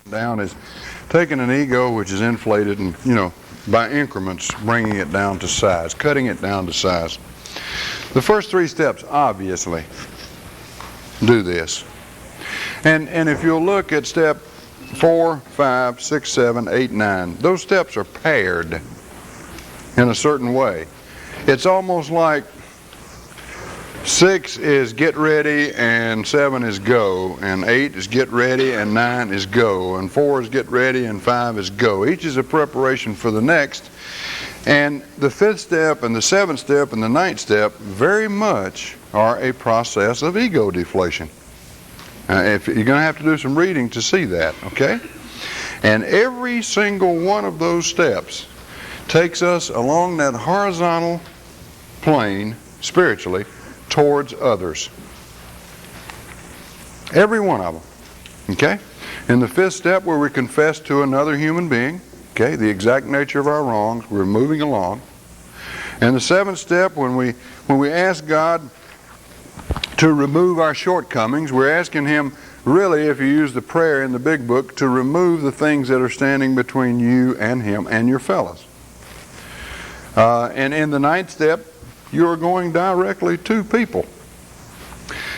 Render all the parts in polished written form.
down is taking an ego which is inflated and, by increments, bringing it down to size, cutting it down to size. The first three steps, obviously, do this. And if you'll look at step 4, 5, 6, 7, 8, 9, those steps are paired in a certain way. It's almost like 6 is get ready and 7 is go, and 8 is get ready and 9 is go, and 4 is get ready and 5 is go. Each is a preparation for the next. And the 5th step and the 7th step and the 9th step very much are a process of ego deflation. If you're going to have to do some reading to see that, okay? And every single one of those steps takes us along that horizontal plane, spiritually, towards others. Every one of them, okay? In the 5th step, where we confess to another human being, okay, the exact nature of our wrongs, we're moving along. And the 7th step, when we ask God to remove our shortcomings, we're asking Him, really, if you use the prayer in the big book, to remove the things that are standing between you and Him and your fellows. And in the 9th step, you're going directly to people.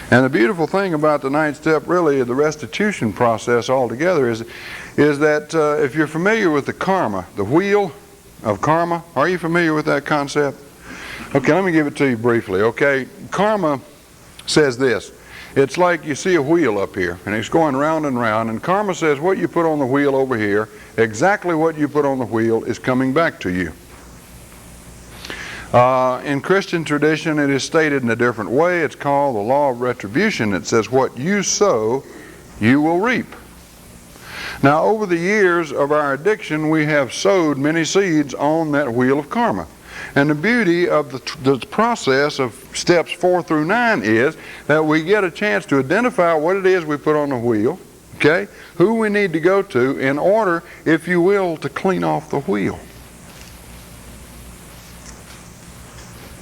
And the beautiful thing about the 9th step, really, the restitution process altogether, is that if you're familiar with the karma, the wheel of karma, are you familiar with that concept? Okay, let me give it to you briefly, okay? Karma says this. It's like you see a wheel up here, and it's going round and round, and karma says what you put on the wheel over here, exactly what you put on the wheel is coming back to you. In Christian tradition, it is stated in a different way. It's called the Law of Retribution. It says what you sow, you will reap. Now, over the years of our addiction, we have sowed many seeds on that wheel of karma. And the beauty of the process of steps 4 through 9 is that we get a chance to identify what it is we put on the wheel, okay, who we need to go to in order, if you will, to clean off the wheel.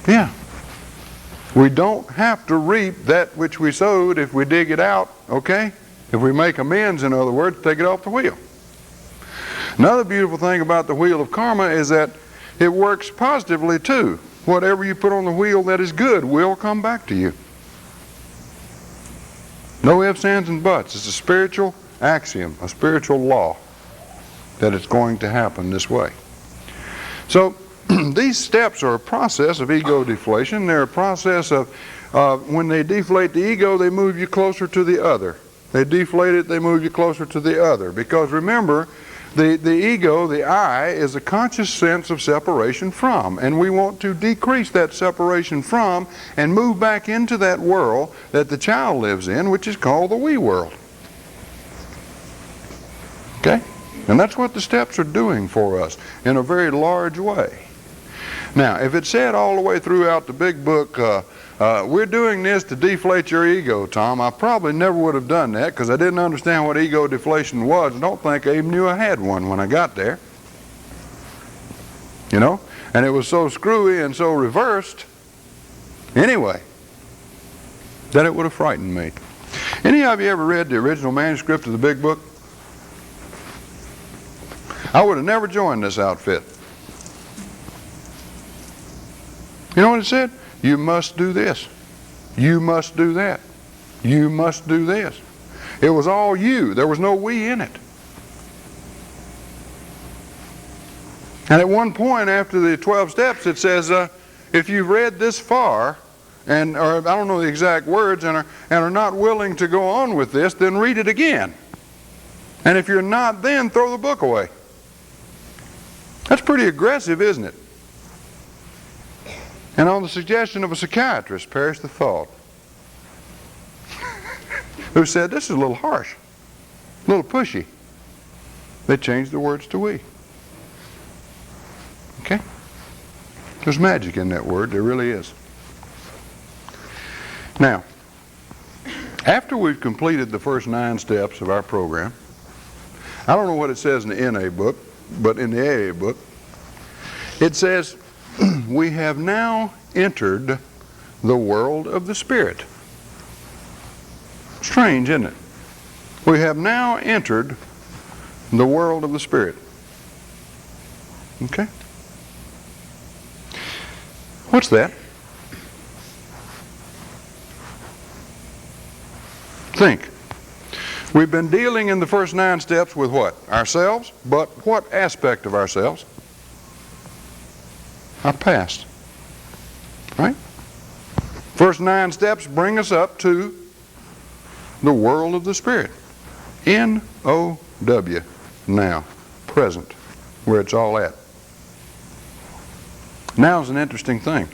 Yeah. We don't have to reap that which we sowed if we dig it out, okay? If we make amends, in other words, take it off the wheel. Another beautiful thing about the wheel of karma is that it works positively too. Whatever you put on the wheel that is good will come back to you. No ifs, ands, and buts. It's a spiritual axiom, a spiritual law, that it's going to happen this way. So, these steps are a process of ego deflation. They're a process of, when they deflate the ego, they move you closer to the other. They deflate it, they move you closer to the other. Because remember, the ego, the I, is a conscious sense of separation from. And we want to decrease that separation from and move back into that world that the child lives in, which is called the we world. Okay? And that's what the steps are doing for us in a very large way. Now, if it said all the way throughout the big book, we're doing this to deflate your ego, Tom, I probably never would have done that because I didn't understand what ego deflation was. I don't think I even knew I had one when I got there. You know? And it was so screwy and so reversed, anyway, that it would have frightened me. Any of you ever read the original manuscript of the big book? I would have never joined this outfit. You know what it said? You must do this. You must do that. You must do this. It was all you. There was no we in it. And at one point after the 12 steps it says, if you've read this far, or I don't know the exact words, and are not willing to go on with this, then read it again. And if you're not, then throw the book away. That's pretty aggressive, isn't it? And on the suggestion of a psychiatrist, perished the thought, who said, this is a little harsh, a little pushy. They changed the words to we. Okay? There's magic in that word, there really is. Now, after we've completed the first 9 steps of our program, I don't know what it says in the NA book, but in the AA book, it says, we have now entered the world of the Spirit. Strange, isn't it? We have now entered the world of the Spirit. Okay? What's that? Think. We've been dealing in the first 9 steps with what? Ourselves, but what aspect of ourselves? Our past. Right? First 9 steps bring us up to the world of the Spirit. N-O-W. Now. Present. Where it's all at. Now is an interesting thing.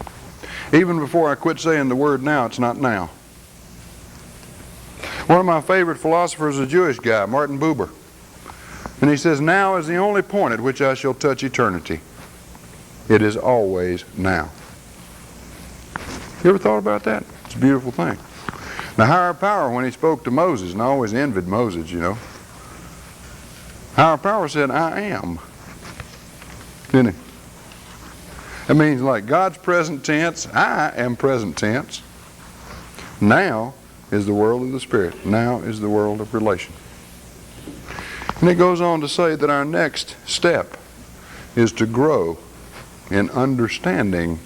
Even before I quit saying the word now, it's not now. One of my favorite philosophers is a Jewish guy, Martin Buber. And he says, now is the only point at which I shall touch eternity. It is always now. You ever thought about that? It's a beautiful thing. The higher power, when he spoke to Moses, and I always envied Moses, you know. Higher power said, I am. Didn't he? That means like God's present tense, I am present tense. Now is the world of the Spirit. Now is the world of relation. And it goes on to say that our next step is to grow in understanding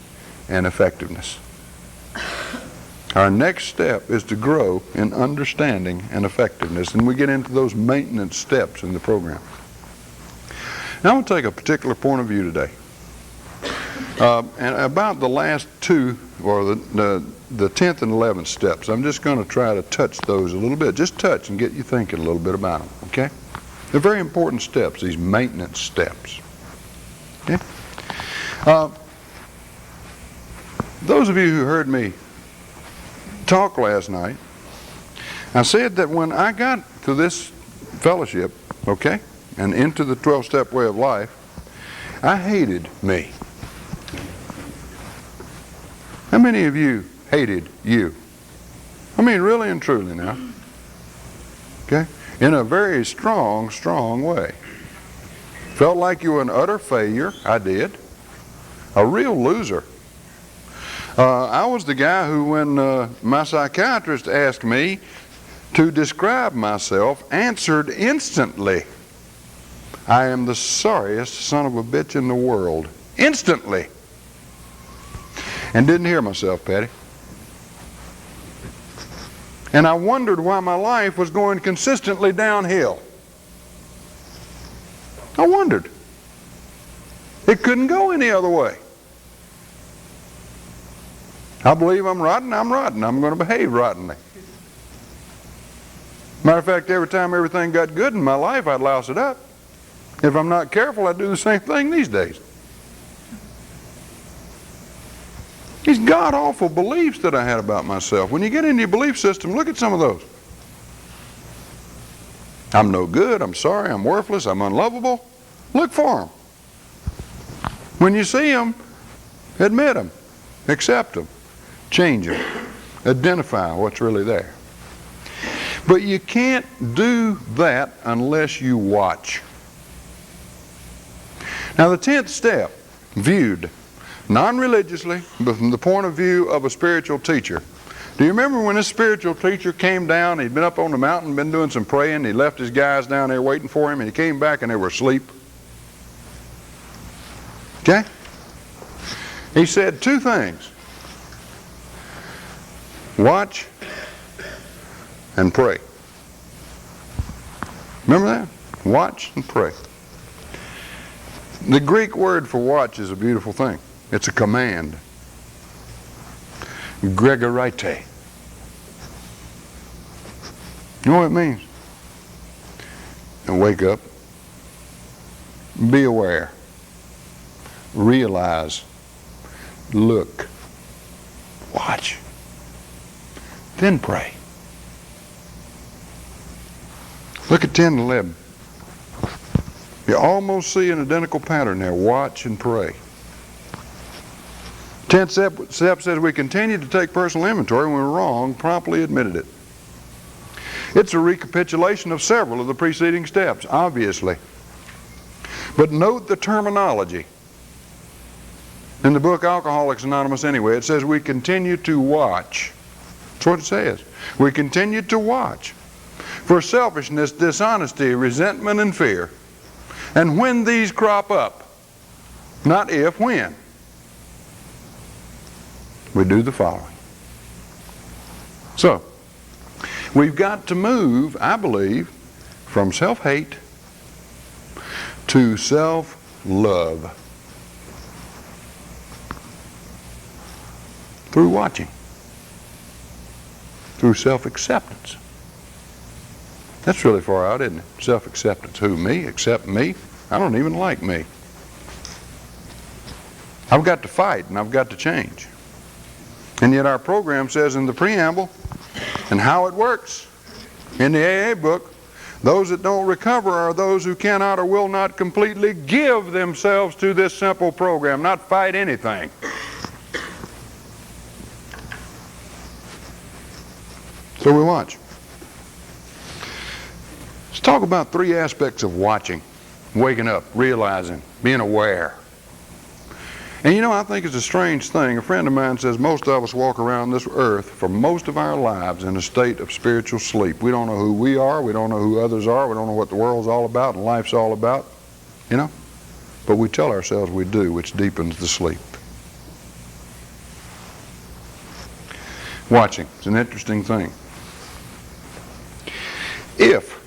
and effectiveness. Our next step is to grow in understanding and effectiveness. And we get into those maintenance steps in the program. Now I'm going to take a particular point of view today. And about the last 2, or the 10th and 11th steps, I'm just going to try to touch those a little bit. Just touch and get you thinking a little bit about them, okay? They're very important steps, these maintenance steps. Okay? Those of you who heard me talk last night, I said that when I got to this fellowship, okay, and into the 12-step way of life, I hated me. How many of you hated you? I mean, really and truly now. Okay? In a very strong, strong way. Felt like you were an utter failure. I did. A real loser. I was the guy who, when my psychiatrist asked me to describe myself, answered instantly, I am the sorriest son of a bitch in the world. Instantly. And didn't hear myself, Patty. And I wondered why my life was going consistently downhill. I wondered. It couldn't go any other way. I believe I'm rotten, I'm rotten. I'm going to behave rottenly. Matter of fact, every time everything got good in my life, I'd louse it up. If I'm not careful, I'd do the same thing these days. These god-awful beliefs that I had about myself. When you get into your belief system, look at some of those. I'm no good, I'm sorry, I'm worthless, I'm unlovable. Look for them. When you see them, admit them, accept them, change them, identify what's really there. But you can't do that unless you watch. Now the 10th step, viewed non-religiously, but from the point of view of a spiritual teacher. Do you remember when this spiritual teacher came down, he'd been up on the mountain, been doing some praying, he left his guys down there waiting for him, and he came back and they were asleep? Okay? He said 2 things. Watch and pray. Remember that? Watch and pray. The Greek word for watch is a beautiful thing. It's a command. Gregorite. You know what it means? And wake up. Be aware. Realize. Look. Watch. Then pray. Look at 10 and 11. You almost see an identical pattern there. Watch and pray. 10th step says we continue to take personal inventory. When we're wrong, promptly admitted it. It's a recapitulation of several of the preceding steps, obviously. But note the terminology. In the book Alcoholics Anonymous anyway, it says we continue to watch. That's what it says. We continue to watch for selfishness, dishonesty, resentment, and fear. And when these crop up, not if, when, we do the following. So, we've got to move, I believe, from self-hate to self-love through watching, through self-acceptance. That's really far out, isn't it? Self-acceptance. Who, me? Accept me? I don't even like me. I've got to fight and I've got to change. And yet our program says in the preamble, and how it works in the AA book, those that don't recover are those who cannot or will not completely give themselves to this simple program, not fight anything. So we watch. Let's talk about three aspects of watching: waking up, realizing, being aware. And you know, I think it's a strange thing. A friend of mine says most of us walk around this earth for most of our lives in a state of spiritual sleep. We don't know who we are, we don't know who others are, we don't know what the world's all about and life's all about, you know? But we tell ourselves we do, which deepens the sleep. Watching is an interesting thing. If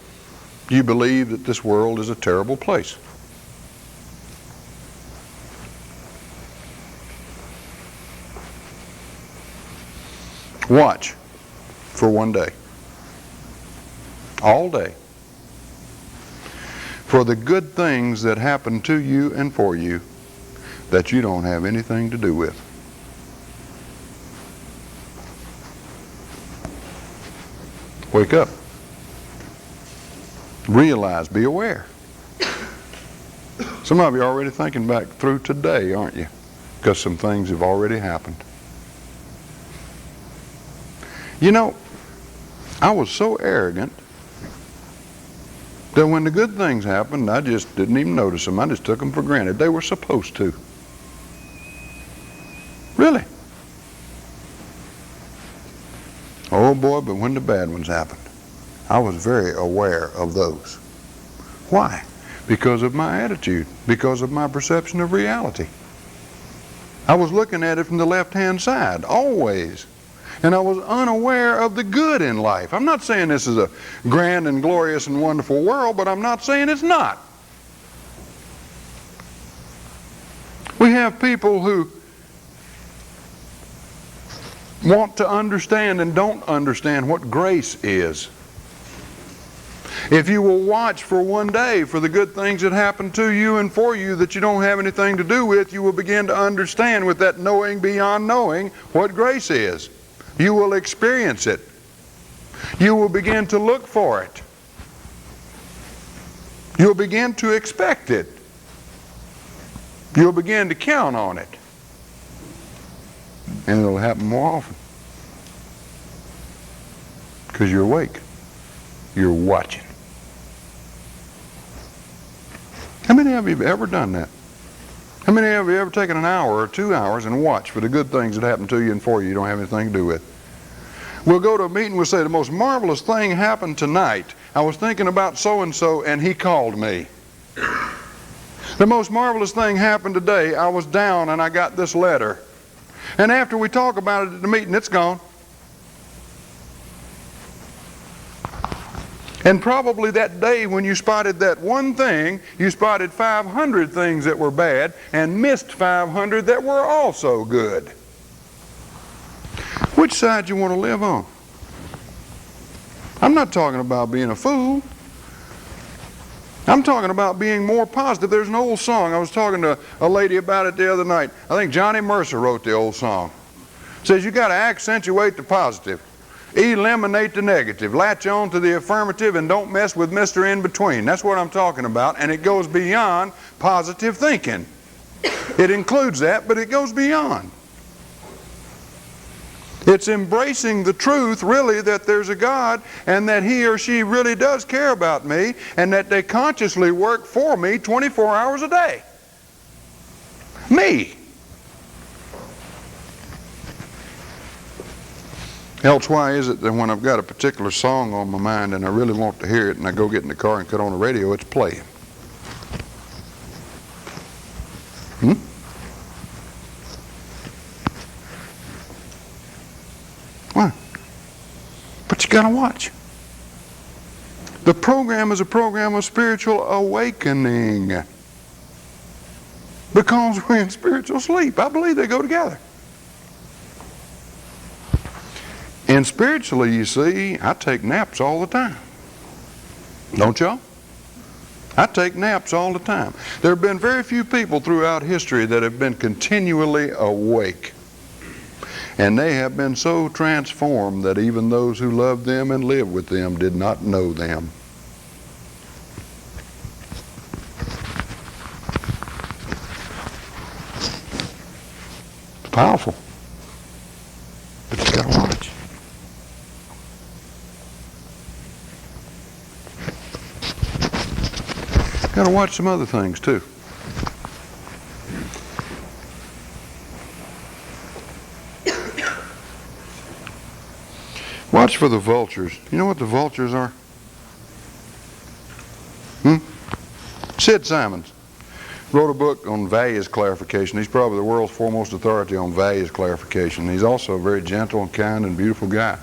you believe that this world is a terrible place, watch for one day, all day, for the good things that happen to you and for you that you don't have anything to do with. Wake up. Realize, be aware. Some of you are already thinking back through today, aren't you? Because some things have already happened. You know, I was so arrogant that when the good things happened, I just didn't even notice them. I just took them for granted. They were supposed to. Really. Oh boy, but when the bad ones happened, I was very aware of those. Why? Because of my attitude, because of my perception of reality. I was looking at it from the left-hand side, always. And I was unaware of the good in life. I'm not saying this is a grand and glorious and wonderful world, but I'm not saying it's not. We have people who want to understand and don't understand what grace is. If you will watch for one day for the good things that happen to you and for you that you don't have anything to do with, you will begin to understand with that knowing beyond knowing what grace is. You will experience it. You will begin to look for it. You'll begin to expect it. You'll begin to count on it. And it'll happen more often. Because you're awake. You're watching. How many of you have ever done that? How many of you have ever taken an hour or 2 hours and watched for the good things that happen to you and for you don't have anything to do with? We'll go to a meeting, we'll say, the most marvelous thing happened tonight. I was thinking about so-and-so and he called me. The most marvelous thing happened today. I was down and I got this letter. And after we talk about it at the meeting, it's gone. And probably that day when you spotted that one thing, you spotted 500 things that were bad and missed 500 that were also good. Which side you want to live on? I'm not talking about being a fool. I'm talking about being more positive. There's an old song. I was talking to a lady about it the other night. I think Johnny Mercer wrote the old song. It says you got to accentuate the positive. Eliminate the negative. Latch on to the affirmative and don't mess with Mr. In Between. That's what I'm talking about. And it goes beyond positive thinking. It includes that, but it goes beyond. It's embracing the truth, really, that there's a God and that He or she really does care about me and that they consciously work for me 24 hours a day. Me. Else why is it that when I've got a particular song on my mind and I really want to hear it and I go get in the car and cut on the radio, it's playing? Gotta watch. The program is a program of spiritual awakening. Because we're in spiritual sleep. I believe they go together. And spiritually, you see, I take naps all the time. Don't y'all? I take naps all the time. There have been very few people throughout history that have been continually awake. And they have been so transformed that even those who loved them and lived with them did not know them. It's powerful. But you gotta watch. Gotta watch some other things too. Watch for the vultures. You know what the vultures are? Sid Simons wrote a book on values clarification. He's probably the world's foremost authority on values clarification. He's also a very gentle and kind and beautiful guy.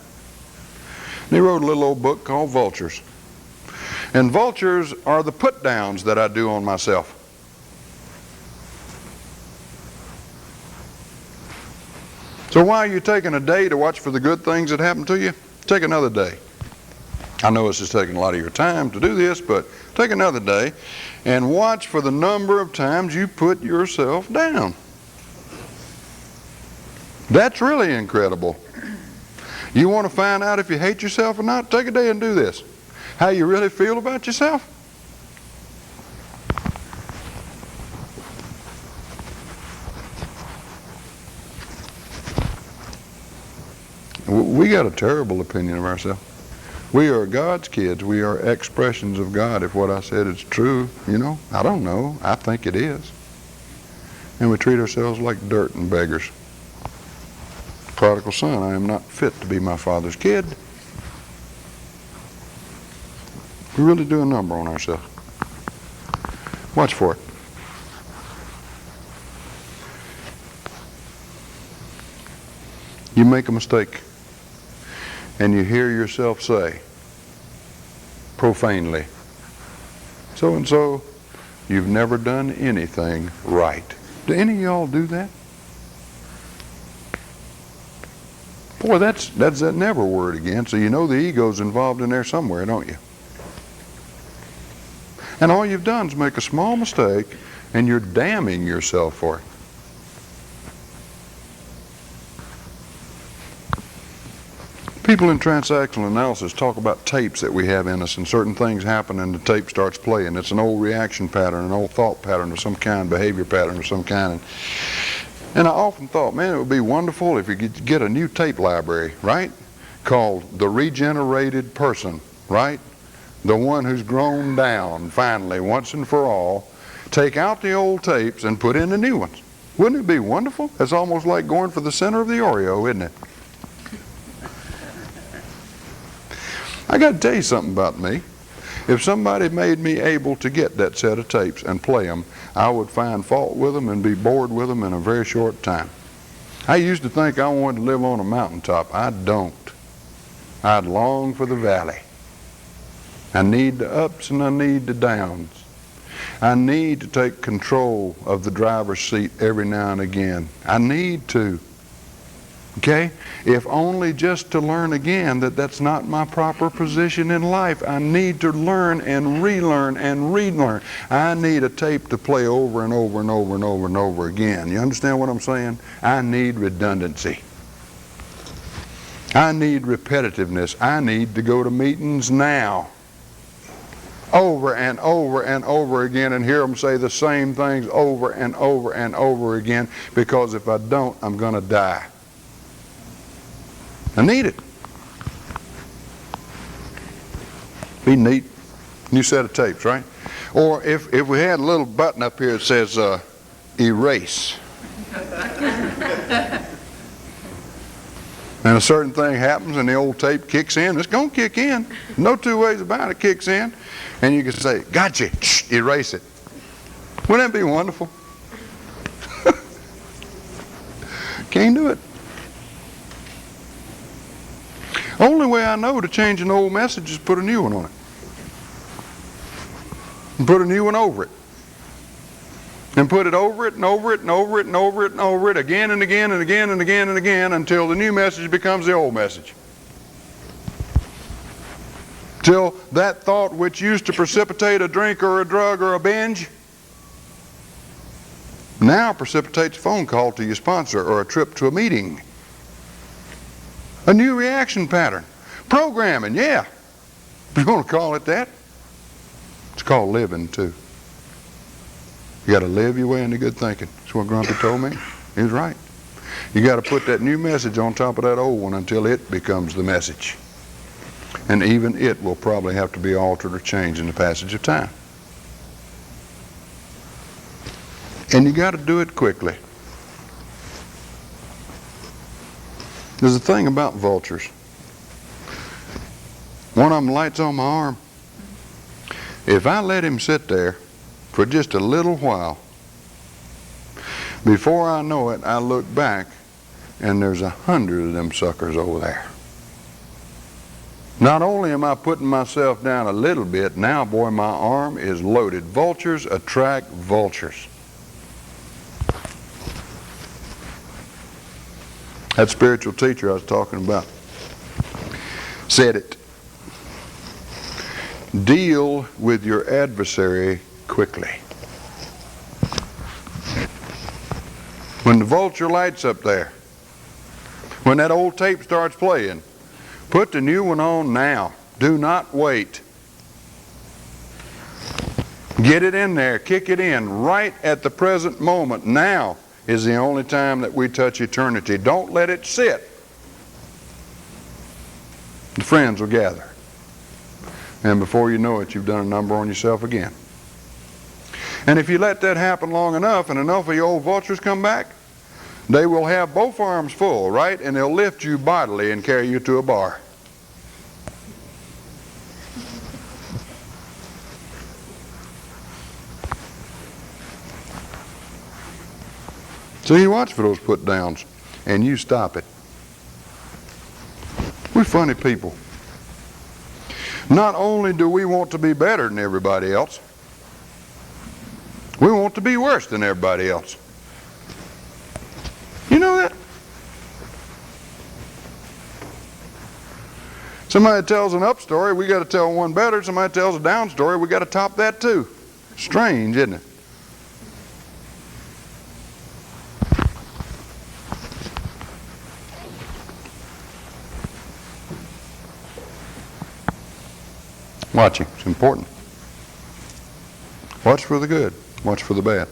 And he wrote a little old book called Vultures. And vultures are the put downs that I do on myself. So while you're taking a day to watch for the good things that happen to you, take another day. I know this is taking a lot of your time to do this, but take another day and watch for the number of times you put yourself down. That's really incredible. You want to find out if you hate yourself or not? Take a day and do this. How you really feel about yourself? We got a terrible opinion of ourselves. We are God's kids. We are expressions of God. If what I said is true, you know, I don't know. I think it is. And we treat ourselves like dirt and beggars. Prodigal son, I am not fit to be my father's kid. We really do a number on ourselves. Watch for it. You make a mistake and you hear yourself say profanely, so and so, you've never done anything right. Do any of y'all do that? Boy, that's that never word again. So you know the ego's involved in there somewhere, don't you? And all you've done is make a small mistake and you're damning yourself for it. People in transactional analysis talk about tapes that we have in us, and certain things happen and the tape starts playing. It's an old reaction pattern, an old thought pattern of some kind, behavior pattern of some kind. And I often thought, man, it would be wonderful if you could get a new tape library, right? Called The Regenerated Person, right? The one who's grown down finally, once and for all. Take out the old tapes and put in the new ones. Wouldn't it be wonderful? It's almost like going for the center of the Oreo, isn't it? I got to tell you something about me. If somebody made me able to get that set of tapes and play them, I would find fault with them and be bored with them in a very short time. I used to think I wanted to live on a mountaintop. I don't. I'd long for the valley. I need the ups and I need the downs. I need to take control of the driver's seat every now and again. I need to. Okay? If only just to learn again that that's not my proper position in life. I need to learn and relearn and relearn. I need a tape to play over and over and over and over and over again. You understand what I'm saying? I need redundancy. I need repetitiveness. I need to go to meetings now. Over and over and over again and hear them say the same things over and over and over again, because if I don't, I'm going to die. I need it. Be neat. New set of tapes, right? Or if we had a little button up here that says erase. And a certain thing happens and the old tape kicks in. It's going to kick in. No two ways about it. It kicks in. And you can say, gotcha, erase it. Wouldn't that be wonderful? Can't do it. Only way I know to change an old message is put a new one on it. And put a new one over it. And put it over it and over it and over it and over it and over it again and again and again and again and again until the new message becomes the old message. Till that thought which used to precipitate a drink or a drug or a binge now precipitates a phone call to your sponsor or a trip to a meeting. A new reaction pattern. Programming, yeah. If you want to call it that. It's called living too. You got to live your way into good thinking. That's what Grumpy told me. He was right. You got to put that new message on top of that old one until it becomes the message. And even it will probably have to be altered or changed in the passage of time. And you got to do it quickly. There's a thing about vultures. One of them lights on my arm. If I let him sit there for just a little while, before I know it, I look back and there's 100 of them suckers over there. Not only am I putting myself down a little bit, now, boy, my arm is loaded. Vultures attract vultures. That spiritual teacher I was talking about said it. Deal with your adversary quickly. When the vulture lights up there, when that old tape starts playing, put the new one on now. Do not wait. Get it in there. Kick it in right at the present moment. Now is the only time that we touch eternity. Don't let it sit. The friends will gather. And before you know it, you've done a number on yourself again. And if you let that happen long enough and enough of your old vultures come back, they will have both arms full, right? And they'll lift you bodily and carry you to a bar. So you watch for those put downs and you stop it. We're funny people. Not only do we want to be better than everybody else, we want to be worse than everybody else. You know that? Somebody tells an up story, we got to tell one better. Somebody tells a down story, we got to top that too. Strange, isn't it? Watching, it's important. Watch for the good, watch for the bad.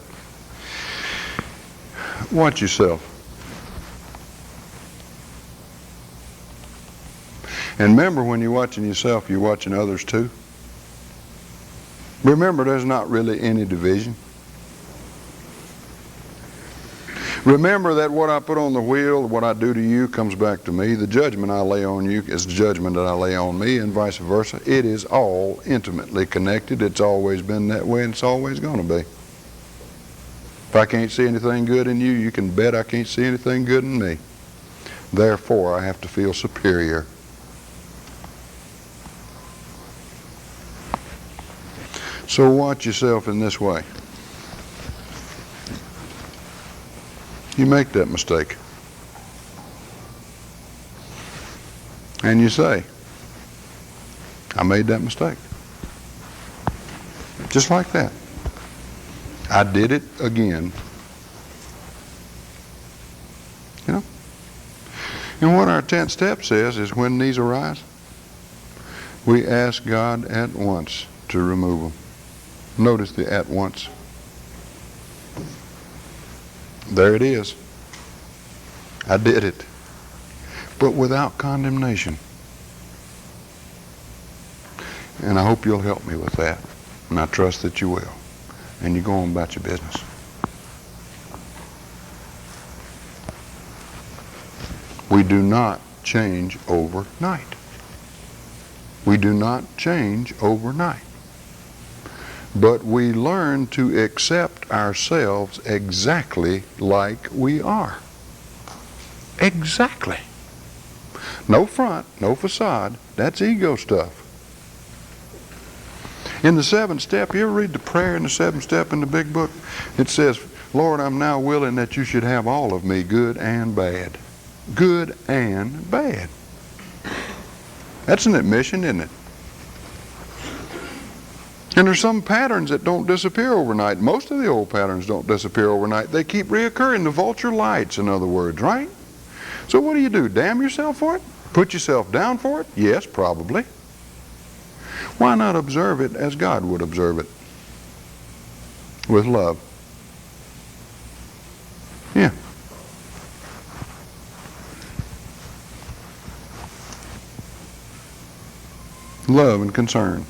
Watch yourself. And remember, when you're watching yourself, you're watching others too. Remember, there's not really any division. Remember that what I put on the wheel, what I do to you, comes back to me. The judgment I lay on you is the judgment that I lay on me, and vice versa. It is all intimately connected. It's always been that way, and it's always going to be. If I can't see anything good in you, you can bet I can't see anything good in me. Therefore, I have to feel superior. So watch yourself in this way. You make that mistake. And you say, I made that mistake. Just like that. I did it again. You know? And what our 10th step says is when these arise, we ask God at once to remove them. Notice the at once. There it is. I did it. But without condemnation. And I hope you'll help me with that. And I trust that you will. And you go on about your business. We do not change overnight. We do not change overnight. But we learn to accept ourselves exactly like we are. Exactly. No front, no facade. That's ego stuff. In the 7th step, you ever read the prayer in the 7th step in the big book? It says, Lord, I'm now willing that you should have all of me, good and bad. Good and bad. That's an admission, isn't it? And there's some patterns that don't disappear overnight. Most of the old patterns don't disappear overnight. They keep reoccurring. The vulture lights, in other words, right? So what do? Damn yourself for it? Put yourself down for it? Yes, probably. Why not observe it as God would observe it? With love. Yeah. Love and concern.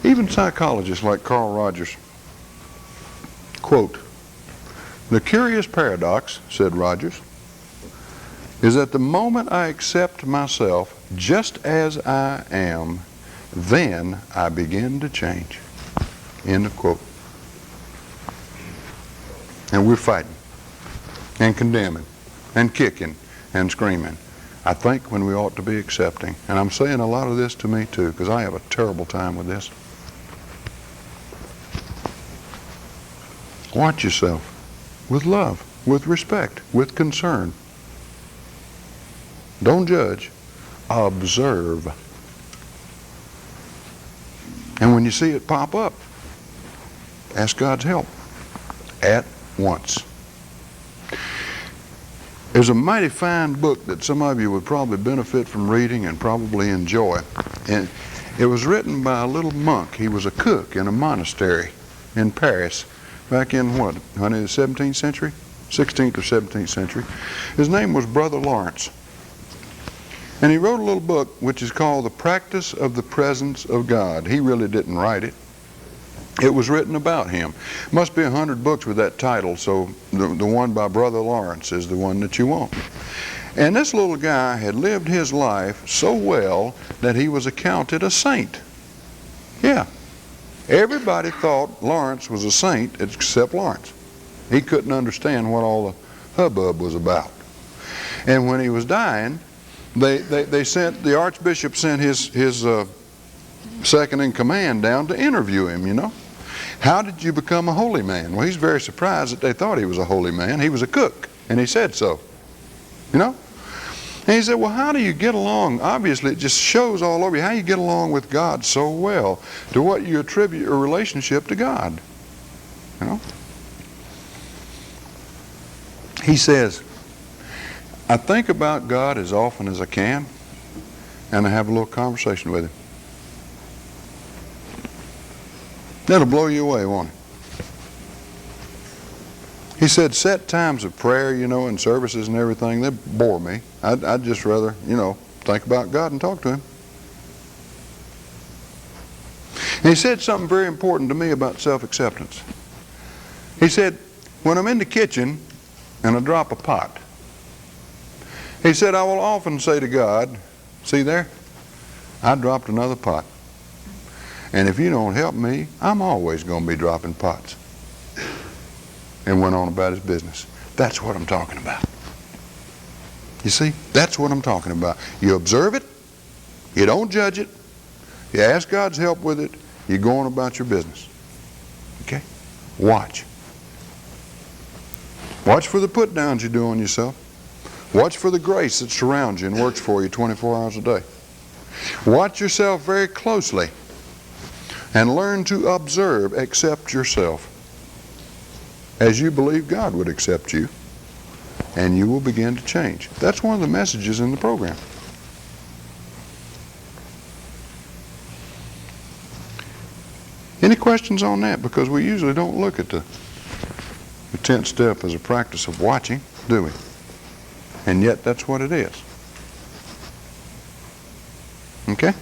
Even psychologists like Carl Rogers, quote, "The curious paradox," said Rogers, "is that the moment I accept myself just as I am, then I begin to change." End of quote. And we're fighting and condemning and kicking and screaming, I think, when we ought to be accepting. And I'm saying a lot of this to me too, because I have a terrible time with this. Watch yourself with love, with respect, with concern. Don't judge, observe. And when you see it pop up, ask God's help at once. There's a mighty fine book that some of you would probably benefit from reading and probably enjoy. And it was written by a little monk. He was a cook in a monastery in Paris back in what, honey, the 17th century? 16th or 17th century. His name was Brother Lawrence. And he wrote a little book which is called The Practice of the Presence of God. He really didn't write it. It was written about him. Must be 100 books with that title, so the one by Brother Lawrence is the one that you want. And this little guy had lived his life so well that he was accounted a saint. Yeah. Everybody thought Lawrence was a saint except Lawrence. He couldn't understand what all the hubbub was about. And when he was dying, the Archbishop sent his second in command down to interview him, you know. How did you become a holy man? Well, he's very surprised that they thought he was a holy man. He was a cook, and he said so, you know. And he said, well, how do you get along? Obviously, it just shows all over you how you get along with God so well, to what you attribute your relationship to God, you know. He says, I think about God as often as I can, and I have a little conversation with him. That'll blow you away, won't it? He said, set times of prayer, you know, and services and everything, they bore me. I'd just rather, you know, think about God and talk to him. And he said something very important to me about self-acceptance. He said, when I'm in the kitchen and I drop a pot, he said, I will often say to God, see there, I dropped another pot. And if you don't help me, I'm always going to be dropping pots. And went on about his business. That's what I'm talking about. You see, that's what I'm talking about. You observe it, you don't judge it, you ask God's help with it, you go on about your business. Okay? Watch. Watch for the put downs you do on yourself. Watch for the grace that surrounds you and works for you 24 hours a day. Watch yourself very closely and learn to observe, accept yourself as you believe God would accept you, and you will begin to change. That's one of the messages in the program. Any questions on that? Because we usually don't look at the 10th step as a practice of watching, do we? And yet that's what it is. Okay?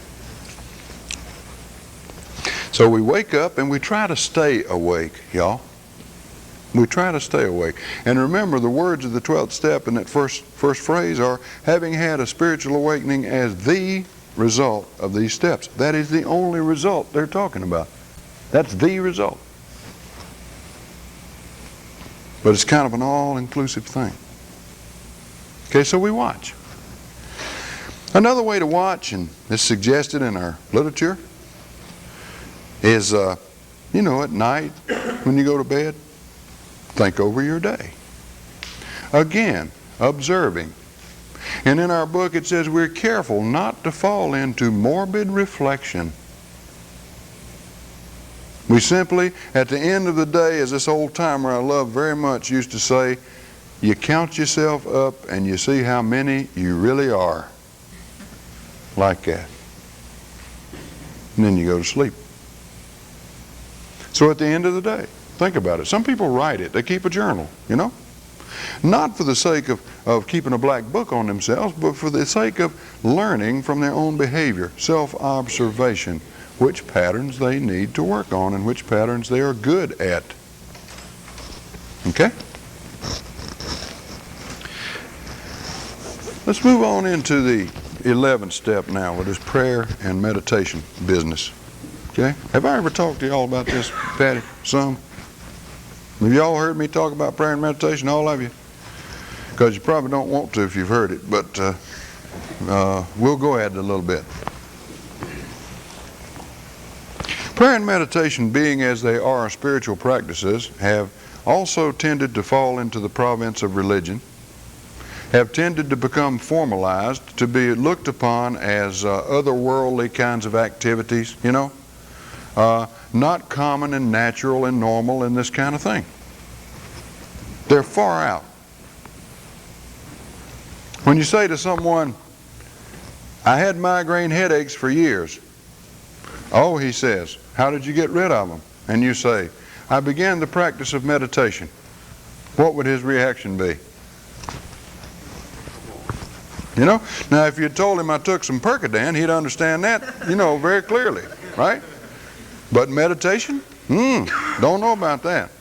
So we wake up and we try to stay awake, y'all. We try to stay awake. And remember, the words of the 12th step in that first phrase are, having had a spiritual awakening as the result of these steps. That is the only result they're talking about. That's the result. But it's kind of an all-inclusive thing. Okay, so we watch. Another way to watch, and it's suggested in our literature, is, at night when you go to bed, think over your day. Again, observing. And in our book it says we're careful not to fall into morbid reflection. We simply, at the end of the day, as this old timer I love very much used to say, you count yourself up and you see how many you really are. Like that. And then you go to sleep. So at the end of the day, think about it. Some people write it. They keep a journal, Not for the sake of keeping a black book on themselves, but for the sake of learning from their own behavior, self-observation, which patterns they need to work on and which patterns they are good at. Okay? Let's move on into the 11th step now with this prayer and meditation business. Okay? Have I ever talked to y'all about this, Patty? Some? Have y'all heard me talk about prayer and meditation, all of you? Because you probably don't want to if you've heard it, but we'll go at it a little bit. Prayer and meditation, being as they are spiritual practices, have also tended to fall into the province of religion, have tended to become formalized, to be looked upon as otherworldly kinds of activities, not common and natural and normal and this kind of thing. They're far out. When you say to someone, I had migraine headaches for years. Oh, he says, how did you get rid of them? And you say, I began the practice of meditation. What would his reaction be? Now if you told him I took some Percodan, he'd understand that, very clearly, right? But meditation? Don't know about that.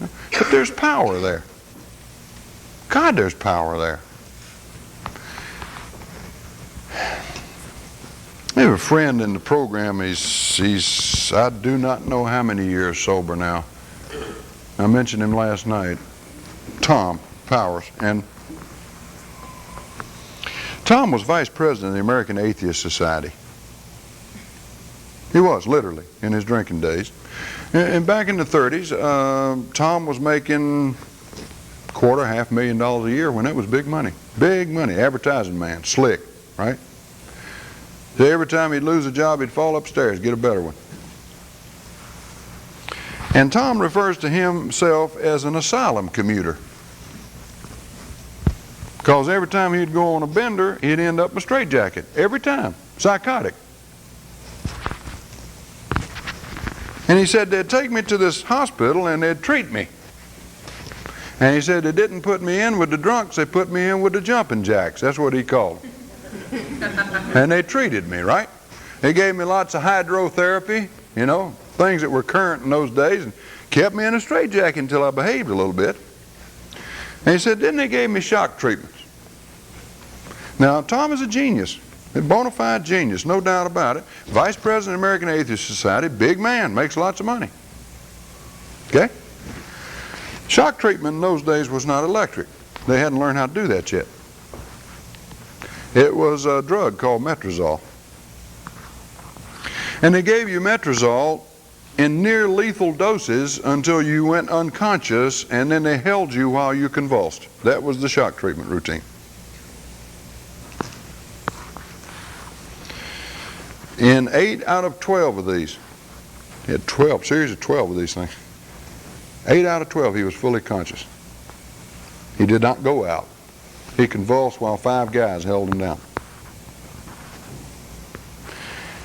But there's power there. God, there's power there. I have a friend in the program, he's I do not know how many years sober now. I mentioned him last night. Tom Powers. And Tom was vice president of the American Atheist Society. He was, literally, in his drinking days. And back in the 30s, Tom was making $250,000 a year when it was big money. Big money. Advertising man. Slick, right? So every time he'd lose a job, he'd fall upstairs, get a better one. And Tom refers to himself as an asylum commuter. Because every time he'd go on a bender, he'd end up in a straitjacket. Every time. Psychotic. And he said they'd take me to this hospital and they'd treat me. And he said they didn't put me in with the drunks, they put me in with the jumping jacks. That's what he called them. And they treated me, right? They gave me lots of hydrotherapy, things that were current in those days, and kept me in a straitjacket until I behaved a little bit. And he said, then they gave me shock treatments. Now, Tom is a genius, a bona fide genius, no doubt about it. Vice President of the American Atheist Society, big man, makes lots of money. Okay? Shock treatment in those days was not electric. They hadn't learned how to do that yet. It was a drug called metrazole. And they gave you metrazole in near lethal doses until you went unconscious, and then they held you while you convulsed. That was the shock treatment routine. In 8 out of 12 of these, he had series of 12 of these things. 8 out of 12 he was fully conscious. He did not go out. He convulsed while 5 guys held him down.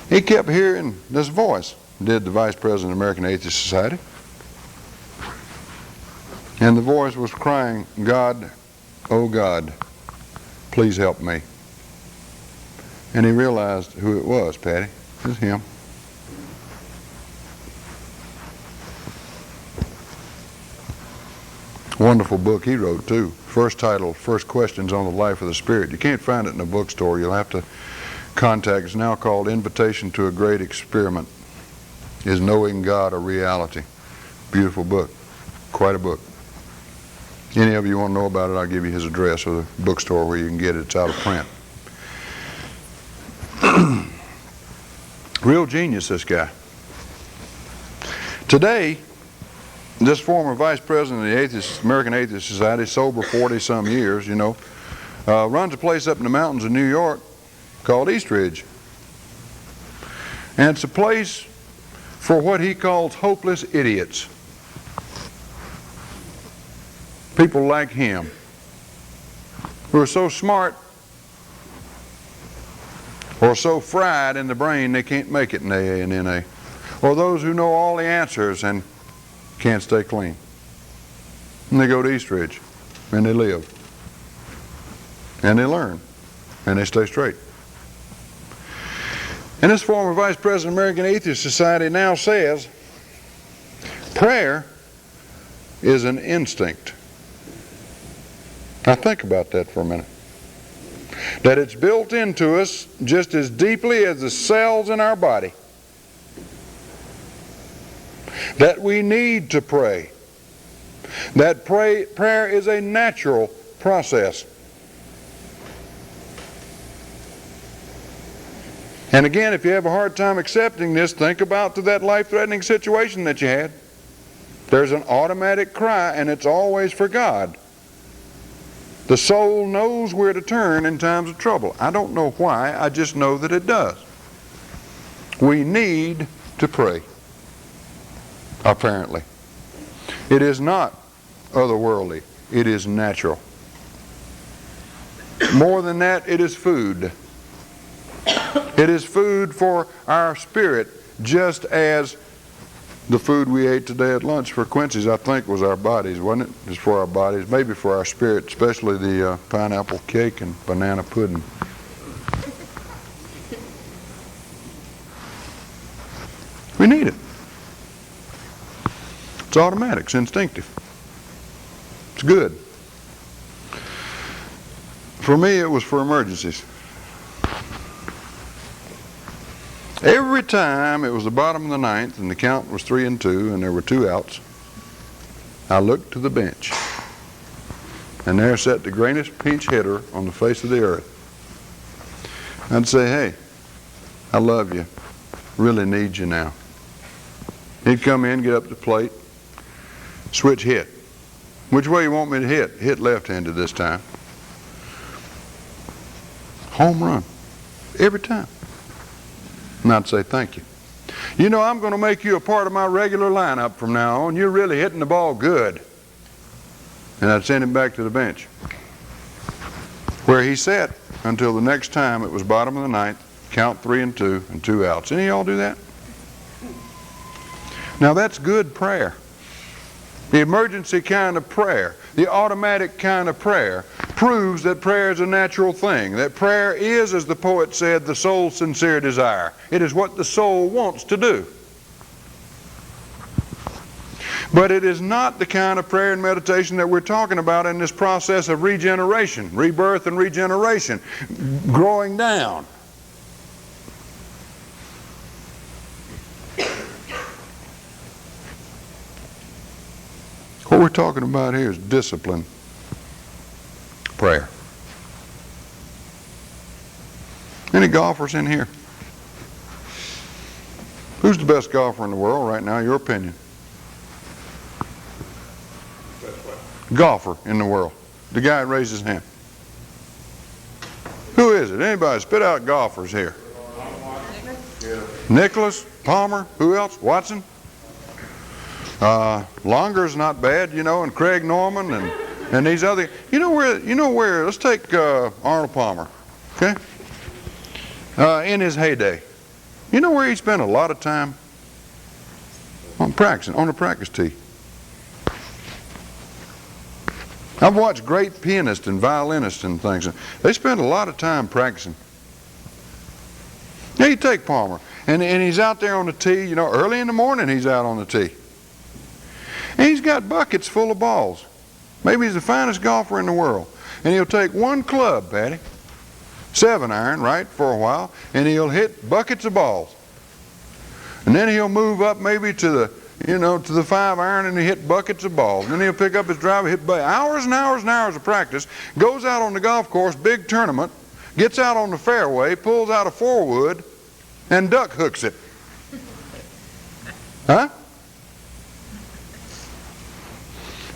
He kept hearing this voice, did the Vice President of the American Atheist Society. And the voice was crying, God, oh God, please help me. And he realized who it was, Patty. It was him. Wonderful book he wrote too. First title, First Questions on the Life of the Spirit. You can't find it in a bookstore. You'll have to contact. It's now called Invitation to a Great Experiment. Is Knowing God a Reality? Beautiful book. Quite a book. Any of you want to know about it, I'll give you his address or the bookstore where you can get it. It's out of print. Real genius, this guy. Today, this former vice president of the American Atheist Society, sober 40-some years, runs a place up in the mountains of New York called East Ridge. And it's a place for what he calls hopeless idiots. People like him, who are so smart or so fried in the brain they can't make it in AA and NA. Or those who know all the answers and can't stay clean. And they go to East Ridge, and they live. And they learn, and they stay straight. And this former vice president of the American Atheist Society now says, prayer is an instinct. Now think about that for a minute. That it's built into us just as deeply as the cells in our body. That we need to pray. That prayer is a natural process. And again, if you have a hard time accepting this, think about that life-threatening situation that you had. There's an automatic cry, and it's always for God. The soul knows where to turn in times of trouble. I don't know why, I just know that it does. We need to pray, apparently. It is not otherworldly, it is natural. More than that, it is food. It is food for our spirit, just as the food we ate today at lunch for Quincy's, I think, was our bodies, wasn't it? It's for our bodies, maybe for our spirit, especially the pineapple cake and banana pudding. We need it. It's automatic, it's instinctive. It's good. For me, it was for emergencies. Every time it was the bottom of the ninth and the count was 3-2 and there were 2 outs, I looked to the bench. And there sat the greatest pinch hitter on the face of the earth. I'd say, hey, I love you. Really need you now. He'd come in, get up to the plate, switch hit. Which way you want me to hit? Hit left-handed this time. Home run. Every time. And I'd say, thank you. You know, I'm going to make you a part of my regular lineup from now on. You're really hitting the ball good. And I'd send him back to the bench, where he sat until the next time it was bottom of the ninth, count 3-2 and 2 outs. Any of y'all do that? Now that's good prayer. The emergency kind of prayer, the automatic kind of prayer, proves that prayer is a natural thing. That prayer is, as the poet said, the soul's sincere desire. It is what the soul wants to do. But it is not the kind of prayer and meditation that we're talking about in this process of regeneration, rebirth and regeneration, growing down. What we're talking about here is discipline prayer. Any golfers in here? Who's the best golfer in the world right now, your opinion? Golfer in the world. The guy that raised his hand. Who is it? Anybody? Spit out golfers here. Nicholas, Palmer, who else? Watson? Longer's not bad, you know, and Craig Norman and these other. You know where? Let's take Arnold Palmer, okay? In his heyday, you know where he spent a lot of time? On practicing, on the practice tee. I've watched great pianists and violinists and things. They spend a lot of time practicing. Now you take Palmer, and he's out there on the tee, you know, early in the morning he's out on the tee. And he's got buckets full of balls. Maybe he's the finest golfer in the world. And he'll take one club, Patty, 7-iron, right, for a while, and he'll hit buckets of balls. And then he'll move up maybe to the 5-iron and he'll hit buckets of balls. And then he'll pick up his driver, hit hours and hours and hours of practice, goes out on the golf course, big tournament, gets out on the fairway, pulls out a 4-wood, and duck hooks it. Huh?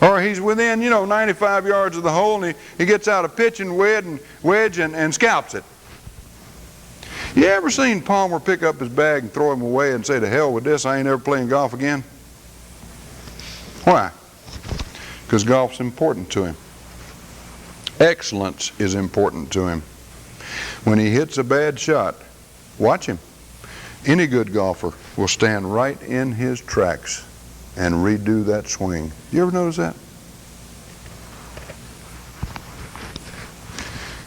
Or he's within, 95 yards of the hole, and he gets out a pitching wedge and scalps it. You ever seen Palmer pick up his bag and throw him away and say, to hell with this, I ain't ever playing golf again? Why? Because golf's important to him. Excellence is important to him. When he hits a bad shot, watch him. Any good golfer will stand right in his tracks and redo that swing. You ever notice that?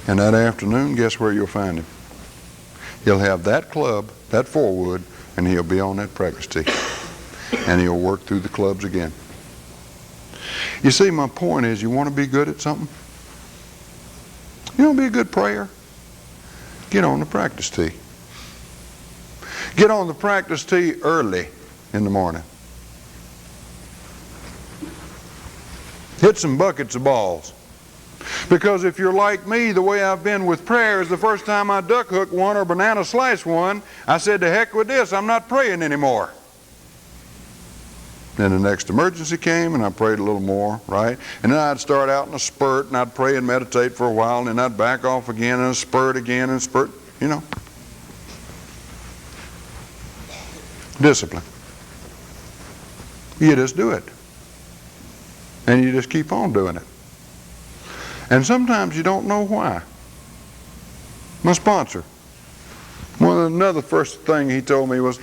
And that afternoon, guess where you'll find him? He'll have that club, that 4-wood, and he'll be on that practice tee. And he'll work through the clubs again. You see, my point is, you want to be good at something? You want to be a good prayer? Get on the practice tee. Get on the practice tee early in the morning. Hit some buckets of balls. Because if you're like me, the way I've been with prayer is the first time I duck hook one or banana slice one, I said, to heck with this, I'm not praying anymore. Then the next emergency came and I prayed a little more, right? And then I'd start out in a spurt and I'd pray and meditate for a while, and then I'd back off again and a spurt again and a spurt, Discipline. You just do it. And you just keep on doing it. And sometimes you don't know why. My sponsor, another first thing he told me was,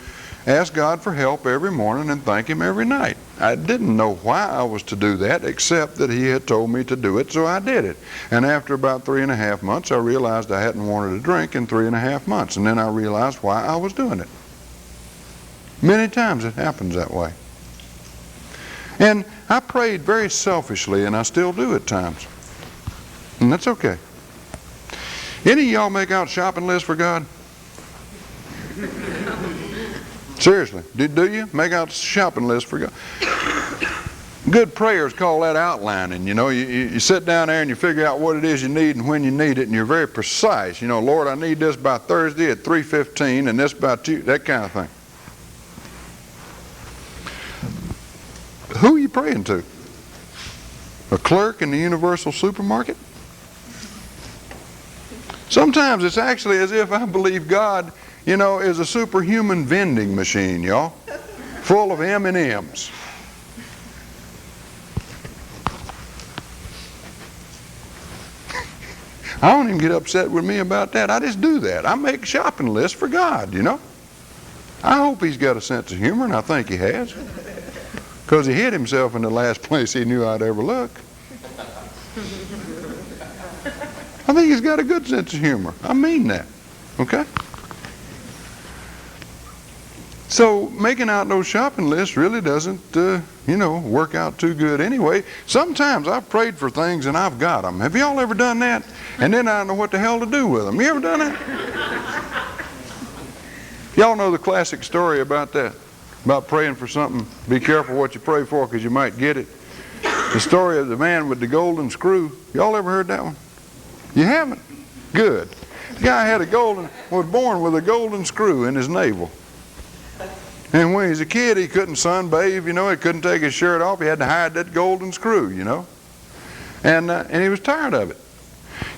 ask God for help every morning and thank Him every night. I didn't know why I was to do that, except that he had told me to do it, so I did it. And after about 3.5 months, I realized I hadn't wanted a drink in 3.5 months. And then I realized why I was doing it. Many times it happens that way. And I prayed very selfishly, and I still do at times. And that's okay. Any of y'all make out shopping lists for God? Seriously, do you? Make out shopping lists for God? Good prayers call that outlining. You sit down there and you figure out what it is you need and when you need it, and you're very precise. Lord, I need this by Thursday at 3:15 and this by 2, that kind of thing. Who are you praying to? A clerk in the Universal Supermarket? Sometimes it's actually as if I believe God, is a superhuman vending machine, y'all, full of M&Ms. I don't even get upset with me about that. I just do that. I make shopping lists for God, I hope He's got a sense of humor, and I think He has. Because He hid Himself in the last place He knew I'd ever look. I think He's got a good sense of humor. I mean that. Okay? So making out those shopping lists really doesn't, work out too good anyway. Sometimes I've prayed for things and I've got them. Have y'all ever done that? And then I don't know what the hell to do with them. You ever done that? Y'all know the classic story about that. About praying for something. Be careful what you pray for because you might get it. The story of the man with the golden screw. Y'all ever heard that one? You haven't? Good. The guy was born with a golden screw in his navel. And when he was a kid, he couldn't sunbathe, he couldn't take his shirt off. He had to hide that golden screw, And he was tired of it.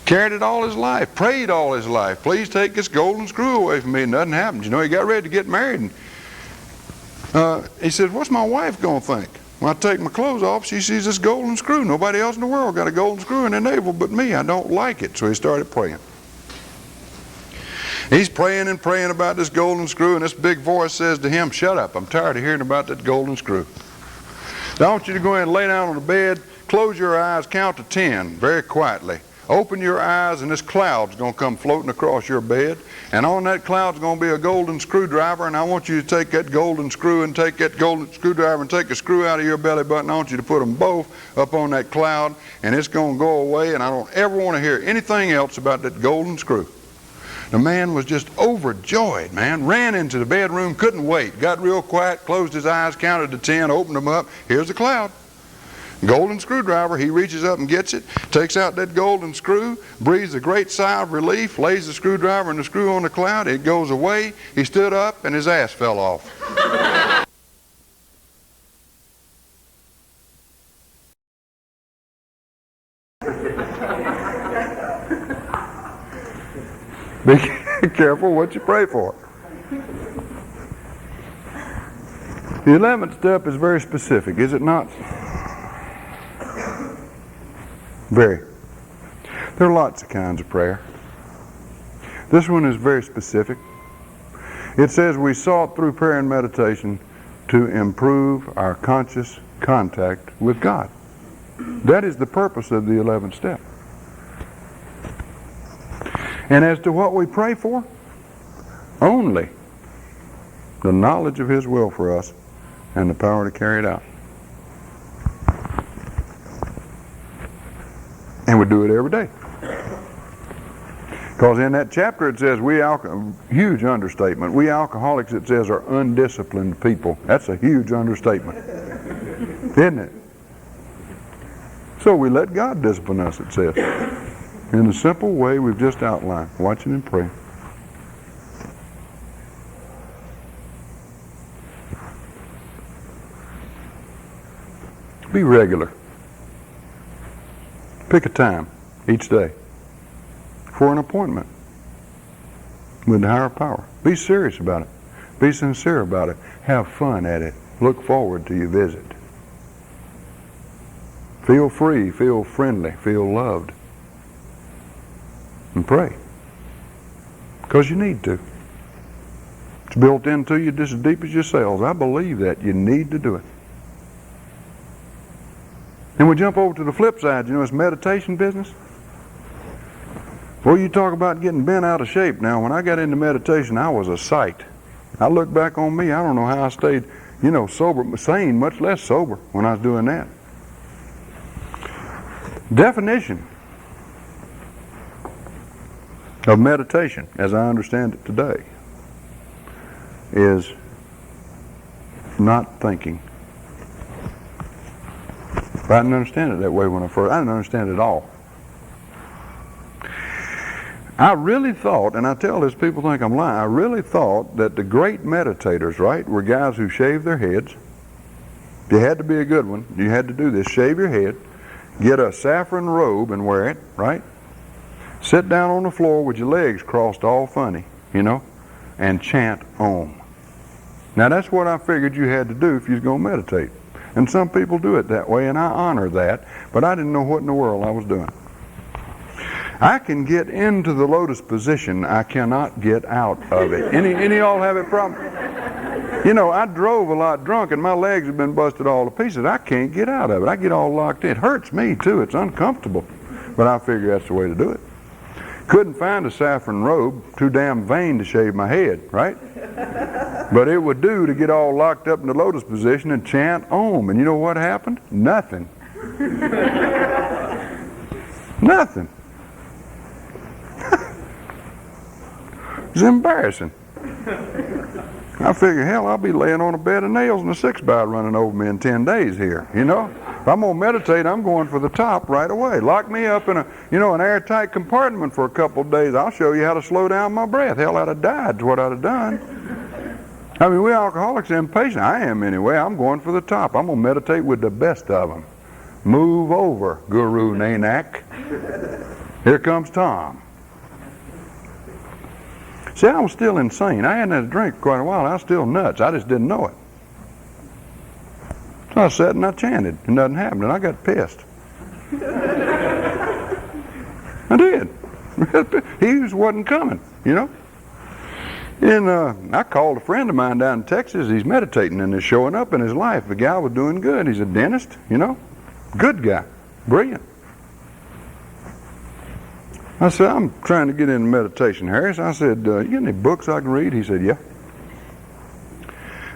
Carried it all his life, prayed all his life. Please take this golden screw away from me. And nothing happened. He got ready to get married. And he said, what's my wife going to think? When I take my clothes off, she sees this golden screw. Nobody else in the world got a golden screw in their navel but me. I don't like it. So he started praying. He's praying and praying about this golden screw, and this big voice says to him, shut up. I'm tired of hearing about that golden screw. Now I want you to go ahead and lay down on the bed, close your eyes, count to 10 very quietly. Open your eyes, and this cloud's going to come floating across your bed. And on that cloud's going to be a golden screwdriver, and I want you to take that golden screw and take that golden screwdriver and take a screw out of your belly button. I want you to put them both up on that cloud, and it's going to go away, and I don't ever want to hear anything else about that golden screw. The man was just overjoyed, man. Ran into the bedroom, couldn't wait. Got real quiet, closed his eyes, counted to 10, opened them up. Here's the cloud. Golden screwdriver, he reaches up and gets it, takes out that golden screw, breathes a great sigh of relief, lays the screwdriver and the screw on the cloud, it goes away, he stood up and his ass fell off. Be careful what you pray for. The 11th step is very specific, is it not? Very. There are lots of kinds of prayer. This one is very specific. It says we sought through prayer and meditation to improve our conscious contact with God. That is the purpose of the 11th step. And as to what we pray for, only the knowledge of His will for us and the power to carry it out. And we do it every day. Because in that chapter it says huge understatement. We alcoholics, it says, are undisciplined people. That's a huge understatement. Isn't it? So we let God discipline us, it says. In the simple way we've just outlined. Watching and praying. Be regular. Pick a time each day for an appointment with the higher power. Be serious about it. Be sincere about it. Have fun at it. Look forward to your visit. Feel free, feel friendly, feel loved. And pray. Because you need to. It's built into you just as deep as your cells. I believe that. You need to do it. And we jump over to the flip side, it's meditation business. Well, you talk about getting bent out of shape. Now, when I got into meditation, I was a sight. I look back on me, I don't know how I stayed, sober, sane, much less sober when I was doing that. Definition of meditation, as I understand it today, is not thinking. I didn't understand it that way I didn't understand it at all. I really thought, and I tell this, people think I'm lying, I really thought that the great meditators, right, were guys who shaved their heads. You had to be a good one. You had to do this. Shave your head, get a saffron robe and wear it, right? Sit down on the floor with your legs crossed all funny, and chant Om. Now that's what I figured you had to do if you was going to meditate. And some people do it that way, and I honor that, but I didn't know what in the world I was doing. I can get into the lotus position, I cannot get out of it. Any of y'all have a problem? I drove a lot drunk, and my legs have been busted all to pieces. I can't get out of it. I get all locked in. It hurts me, too. It's uncomfortable. But I figure that's the way to do it. Couldn't find a saffron robe, too damn vain to shave my head, right? But it would do to get all locked up in the lotus position and chant Om. And you know what happened? Nothing. Nothing. It's embarrassing. I figure, hell, I'll be laying on a bed of nails and a 6-by running over me in 10 days here, If I'm going to meditate, I'm going for the top right away. Lock me up in an airtight compartment for a couple of days. I'll show you how to slow down my breath. Hell, I'd have died is what I'd have done. I mean, we alcoholics are impatient. I am anyway. I'm going for the top. I'm going to meditate with the best of them. Move over, Guru Nanak. Here comes Tom. See, I was still insane. I hadn't had a drink for quite a while. I was still nuts. I just didn't know it. So I sat and I chanted, and nothing happened, and I got pissed. I did. He just wasn't coming, And I called a friend of mine down in Texas. He's meditating and is showing up in his life. The guy was doing good. He's a dentist, Good guy. Brilliant. I said, I'm trying to get into meditation, Harris. I said, you got any books I can read? He said, yeah.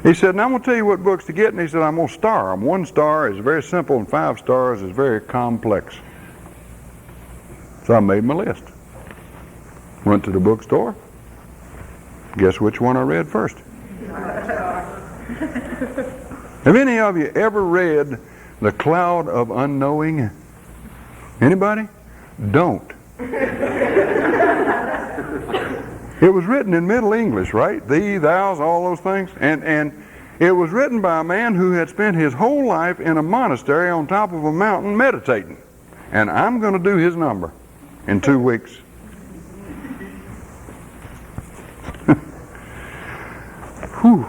He said, and I'm going to tell you what books to get. And he said, I'm going to star them. 1 star is very simple, and 5 stars is very complex. So I made my list. Went to the bookstore. Guess which one I read first? Have any of you ever read The cloud of unknowing. Anybody? Don't. It was written in Middle English, right? Thee, thous, all those things. And it was written by a man who had spent his whole life in a monastery on top of a mountain meditating. And I'm going to do his number in 2 weeks. Whew.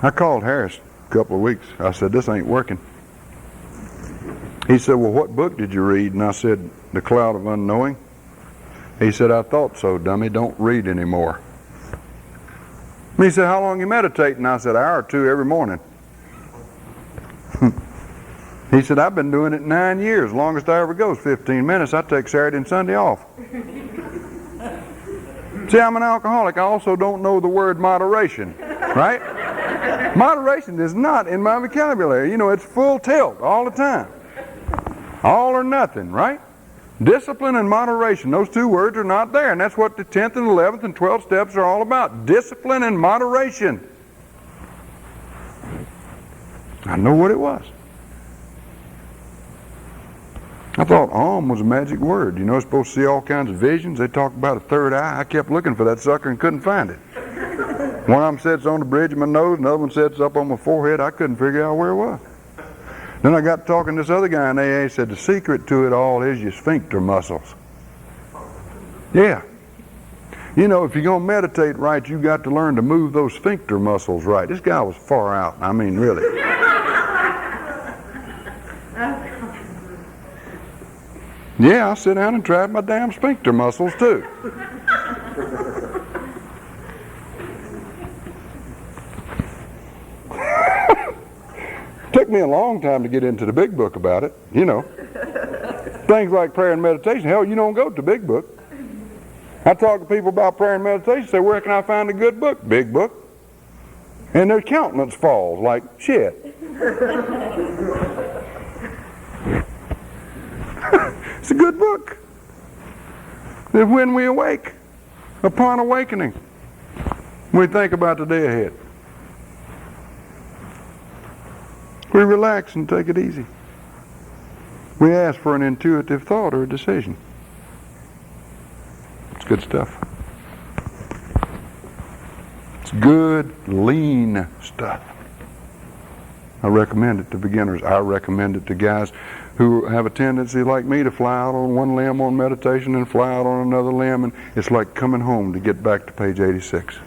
I called Harris a couple of weeks. I said, this ain't working. He said, well, what book did you read? And I said, The Cloud of Unknowing. He said, I thought so, dummy. Don't read anymore. And he said, how long you meditate? And I said, an hour or two every morning. He said, I've been doing it 9 years. Longest I ever go is 15 minutes. I take Saturday and Sunday off. See, I'm an alcoholic. I also don't know the word moderation, right? Moderation is not in my vocabulary. You know, it's full tilt all the time. All or nothing, right? Discipline and moderation, those 2 words are not there. And that's what the 10th and 11th and 12th steps are all about. Discipline and moderation. I know what it was. I thought was a magic word. You know, it's supposed to see all kinds of visions. They talk about a third eye. I kept looking for that sucker and couldn't find it. One of them said it's on the bridge of my nose, another one said it's up on my forehead. I couldn't figure out where it was. Then I got talking to this other guy in AA, said the secret to it all is your sphincter muscles. Yeah. You know, if you're going to meditate right, you got to learn to move those sphincter muscles right. This guy was far out. I mean, really. Yeah, I sit down and try my damn sphincter muscles too. Took me a long time to get into the big book about it, you know. Things like prayer and meditation. Hell, you don't go to the big book. I talk to people about prayer and meditation, say, where can I find a good book? Big book. And their countenance falls like shit. It's a good book. That when we awake, upon awakening, we think about the day ahead. We relax and take it easy. We ask for an intuitive thought or a decision. It's good stuff. It's good, lean stuff. I recommend it to beginners. I recommend it to guys who have a tendency like me to fly out on one limb on meditation and fly out on another limb, and it's like coming home to get back to page 86.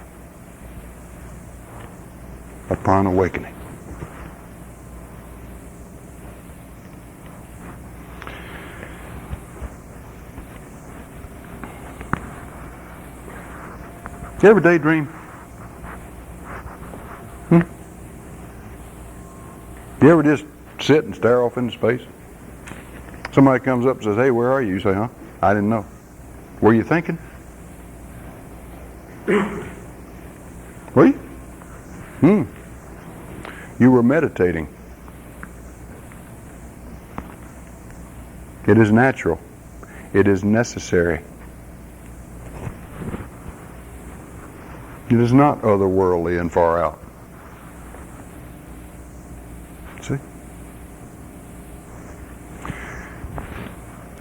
Upon awakening. You ever daydream? You ever just sit and stare off into space? Somebody comes up and says, hey, where are you? You say, huh? I didn't know. Were you thinking? Were you? You were meditating. It is natural. It is necessary. It is not otherworldly and far out. See?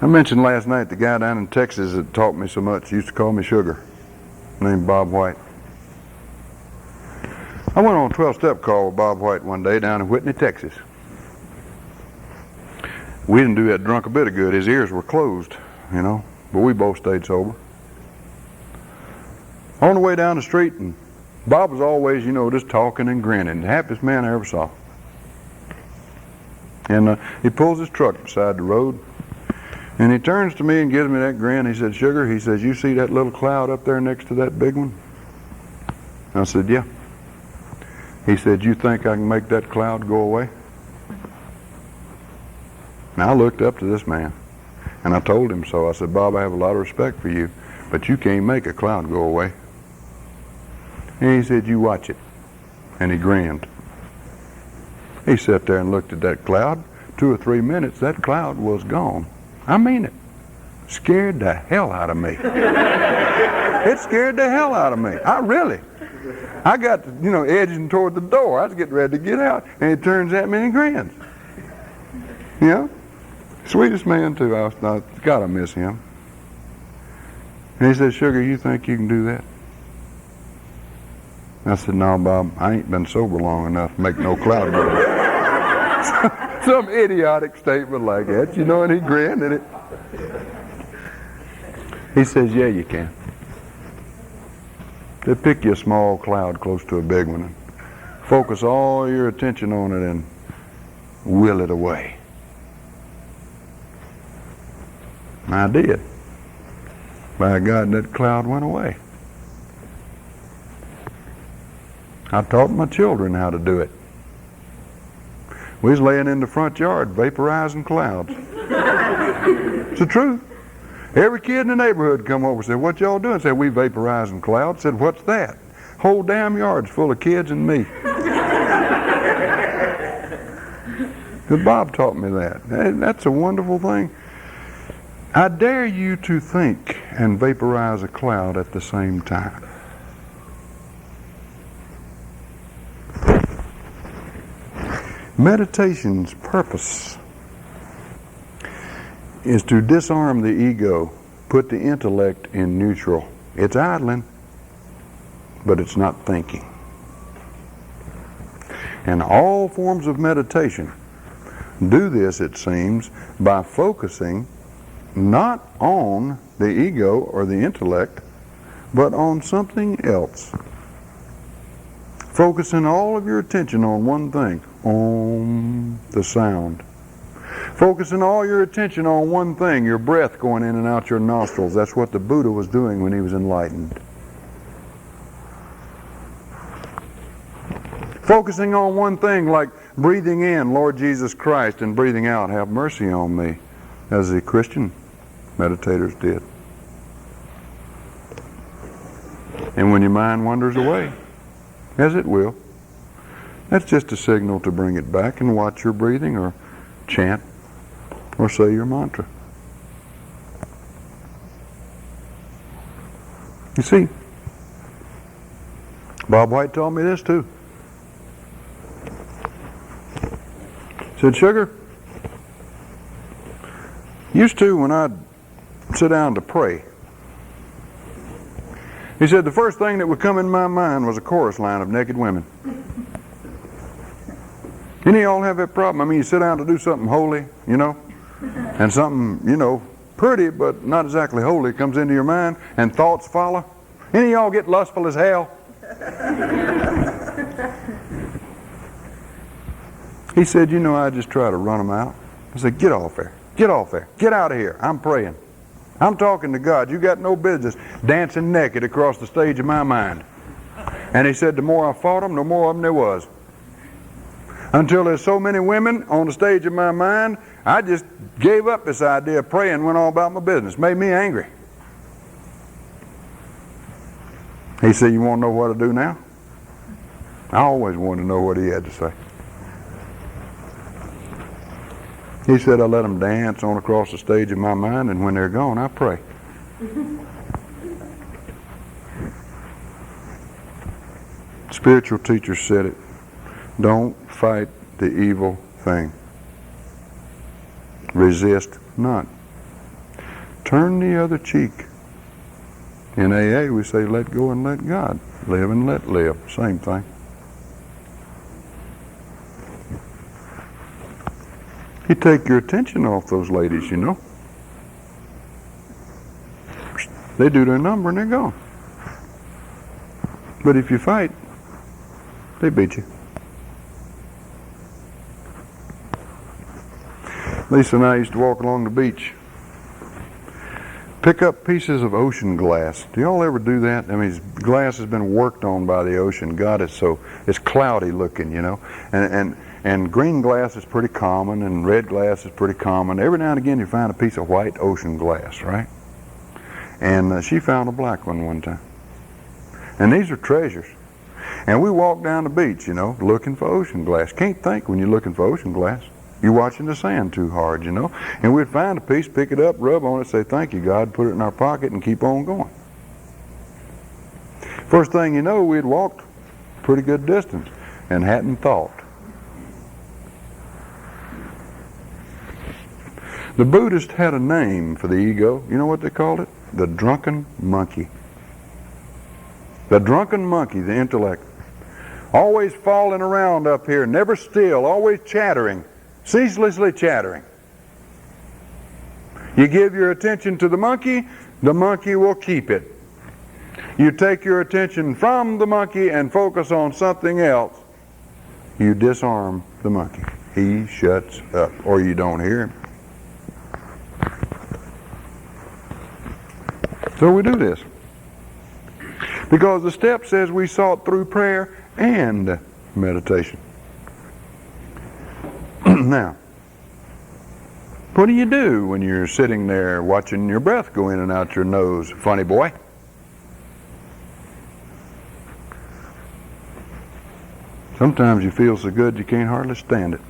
I mentioned last night the guy down in Texas that taught me so much, used to call me Sugar, named Bob White. I went on a 12-step call with Bob White one day down in Whitney, Texas. We didn't do that drunk a bit of good. His ears were closed, you know, but we both stayed sober. On the way down the street, and Bob was always, you know, just talking and grinning. The happiest man I ever saw. And he pulls his truck beside the road, and he turns to me and gives me that grin. He said, Sugar, he says, you see that little cloud up there next to that big one? I said, yeah. He said, you think I can make that cloud go away? Now I looked up to this man, and I told him so. I said, Bob, I have a lot of respect for you, but you can't make a cloud go away. And he said, you watch it. And he grinned. He sat there and looked at that cloud. 2 or 3 minutes, that cloud was gone. I mean it. Scared the hell out of me. It scared the hell out of me. I got, you know, edging toward the door. I was getting ready to get out, and he turns at me and grins. Yeah, sweetest man too. I thought, God, I miss him. And he said, Sugar, you think you can do that? I said, no, Bob, I ain't been sober long enough to make no cloud go away. Some idiotic statement like that, you know, and he grinned at it. He says, yeah, you can. They pick you a small cloud close to a big one and focus all your attention on it and will it away. And I did. By God, that cloud went away. I taught my children how to do it. We was laying in the front yard vaporizing clouds. It's the truth. Every kid in the neighborhood come over and said, what y'all doing? Said, we vaporizing clouds. Said, what's that? Whole damn yard's full of kids and me. Because Bob taught me that. That's a wonderful thing. I dare you to think and vaporize a cloud at the same time. Meditation's purpose is to disarm the ego, put the intellect in neutral. It's idling, but it's not thinking. And all forms of meditation do this, it seems, by focusing not on the ego or the intellect, but on something else. Focusing all of your attention on one thing, on the sound. Focusing all your attention on one thing, your breath going in and out your nostrils. That's what the Buddha was doing when he was enlightened. Focusing on one thing like breathing in, Lord Jesus Christ, and breathing out, have mercy on me, as the Christian meditators did. And when your mind wanders away, as it will, that's just a signal to bring it back and watch your breathing or chant or say your mantra. You see, Bob White told me this too. Said, Sugar, used to when I'd sit down to pray, he said the first thing that would come in my mind was a chorus line of naked women. Any of y'all have that problem? I mean, you sit down to do something holy, you know, and something, you know, pretty but not exactly holy comes into your mind, and thoughts follow. Any of y'all get lustful as hell? He said, you know, I just try to run them out. I said, get off there. Get off there. Get out of here. I'm praying. I'm talking to God. You got no business dancing naked across the stage of my mind. And he said, the more I fought them, the more of them there was. Until there's so many women on the stage of my mind, I just gave up this idea of praying and went all about my business. Made me angry. He said, you want to know what to do now? I always wanted to know what he had to say. He said, I let them dance on across the stage of my mind, and when they're gone, I pray. Spiritual teachers said it. Don't fight the evil thing. Resist not. Turn the other cheek. In AA, we say, let go and let God. Live and let live. Same thing. You take your attention off those ladies, you know. They do their number and they're gone. But if you fight, they beat you. Lisa and I used to walk along the beach, pick up pieces of ocean glass. Do y'all ever do that? I mean, glass has been worked on by the ocean. God, it's cloudy looking, you know. And green glass is pretty common, and red glass is pretty common. Every now and again you find a piece of white ocean glass, right? And she found a black one time. And these are treasures. And we walk down the beach, you know, looking for ocean glass. Can't think when you're looking for ocean glass. You're watching the sand too hard, you know. And we'd find a piece, pick it up, rub on it, say, thank you, God, put it in our pocket and keep on going. First thing you know, we'd walked a pretty good distance and hadn't thought. The Buddhists had a name for the ego. You know what they called it? The drunken monkey. The drunken monkey, the intellect. Always falling around up here, never still, always chattering, ceaselessly chattering. You give your attention to the monkey will keep it. You take your attention from the monkey and focus on something else, you disarm the monkey. He shuts up, or you don't hear him. So we do this because the step says we sought through prayer and meditation. Now, what do you do when you're sitting there watching your breath go in and out your nose, funny boy? Sometimes you feel so good you can't hardly stand it.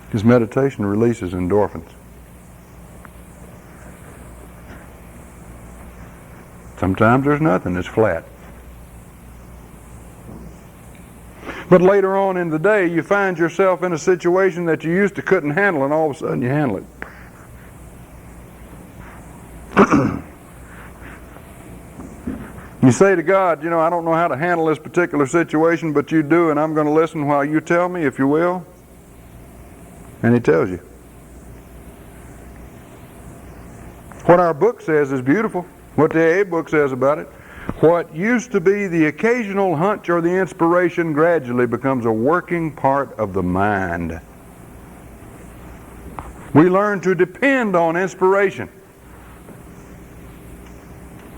Because meditation releases endorphins. Sometimes there's nothing, it's flat. But later on in the day, you find yourself in a situation that you used to couldn't handle, and all of a sudden you handle it. You say to God, I don't know how to handle this particular situation, but you do, and I'm going to listen while you tell me, if you will. And He tells you. What our book says is beautiful. What the AA book says about it. What used to be the occasional hunch or the inspiration gradually becomes a working part of the mind. We learn to depend on inspiration.